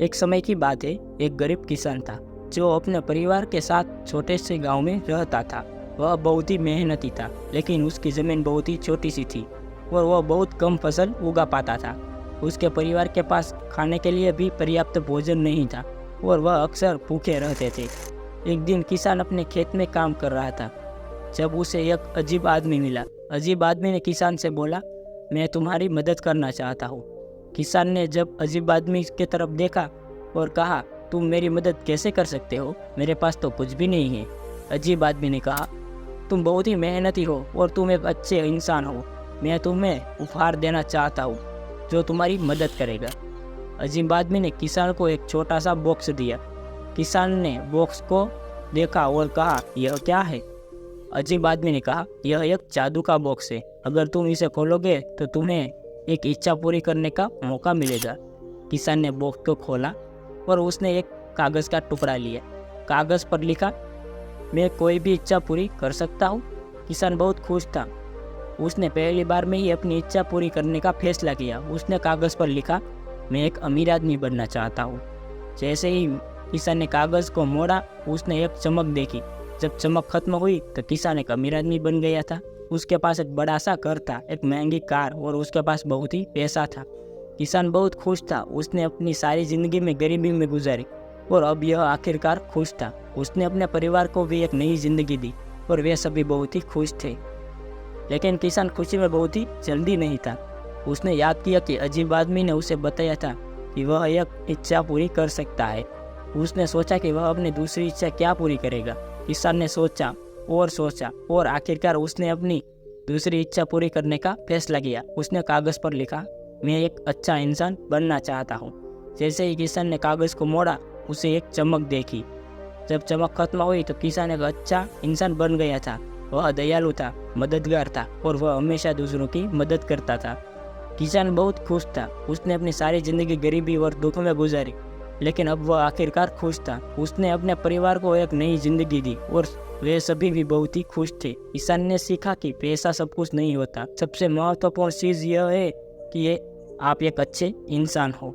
एक समय की बात है, एक गरीब किसान था जो अपने परिवार के साथ छोटे से गांव में रहता था। वह बहुत ही मेहनती था, लेकिन उसकी ज़मीन बहुत ही छोटी सी थी और वह बहुत कम फसल उगा पाता था। उसके परिवार के पास खाने के लिए भी पर्याप्त भोजन नहीं था और वह अक्सर भूखे रहते थे। एक दिन किसान अपने खेत में काम कर रहा था जब उसे एक अजीब आदमी मिला। अजीब आदमी ने किसान से बोला, मैं तुम्हारी मदद करना चाहता हूँ। किसान ने जब अजीब आदमी की तरफ देखा और कहा, तुम मेरी मदद कैसे कर सकते हो, मेरे पास तो कुछ भी नहीं है। अजीब आदमी ने कहा, तुम बहुत ही मेहनती हो और तुम एक अच्छे इंसान हो। मैं तुम्हें उपहार देना चाहता हूँ जो तुम्हारी मदद करेगा। अजीब आदमी ने किसान को एक छोटा सा बॉक्स दिया। किसान ने बॉक्स को देखा और कहा, यह क्या है? अजीब आदमी ने कहा, यह एक जादू का बॉक्स है। अगर तुम इसे खोलोगे तो तुम्हें एक इच्छा पूरी करने का मौका मिलेगा। किसान ने बॉक्स को खोला और उसने एक कागज़ का टुकड़ा लिया। कागज़ पर लिखा, मैं कोई भी इच्छा पूरी कर सकता हूँ। किसान बहुत खुश था। उसने पहली बार में ही अपनी इच्छा पूरी करने का फैसला किया। उसने कागज़ पर लिखा, मैं एक अमीर आदमी बनना चाहता हूँ। जैसे ही किसान ने कागज़ को मोड़ा, उसने एक चमक देखी। जब चमक खत्म हुई तो किसान एक अमीर आदमी बन गया था। उसके पास एक बड़ा सा घर था, एक महंगी कार और उसके पास बहुत ही पैसा था। किसान बहुत खुश था। उसने अपनी सारी ज़िंदगी में गरीबी में गुजारी और अब यह आखिरकार खुश था। उसने अपने परिवार को भी एक नई ज़िंदगी दी और वे सभी बहुत ही खुश थे। लेकिन किसान खुशी में बहुत ही जल्दी नहीं था। उसने याद किया कि अजीब आदमी ने उसे बताया था कि वह एक इच्छा पूरी कर सकता है। उसने सोचा कि वह अपनी दूसरी इच्छा क्या पूरी करेगा। किसान ने सोचा और आखिरकार उसने अपनी दूसरी इच्छा पूरी करने का फैसला किया। उसने कागज़ पर लिखा, मैं एक अच्छा इंसान बनना चाहता हूँ। जैसे ही किसान ने कागज़ को मोड़ा, उसे एक चमक देखी। जब चमक खत्म हुई तो किसान एक अच्छा इंसान बन गया था। वह दयालु था, मददगार था और वह हमेशा दूसरों की मदद करता था। किसान बहुत खुश था। उसने अपनी सारी ज़िंदगी गरीबी और दुख में गुजारी, लेकिन अब वह आखिरकार खुश था। उसने अपने परिवार को एक नई ज़िंदगी दी और वे सभी भी बहुत ही खुश थे। किसान ने सीखा कि पैसा सब कुछ नहीं होता। सबसे महत्वपूर्ण चीज़ यह है कि आप एक अच्छे इंसान हो।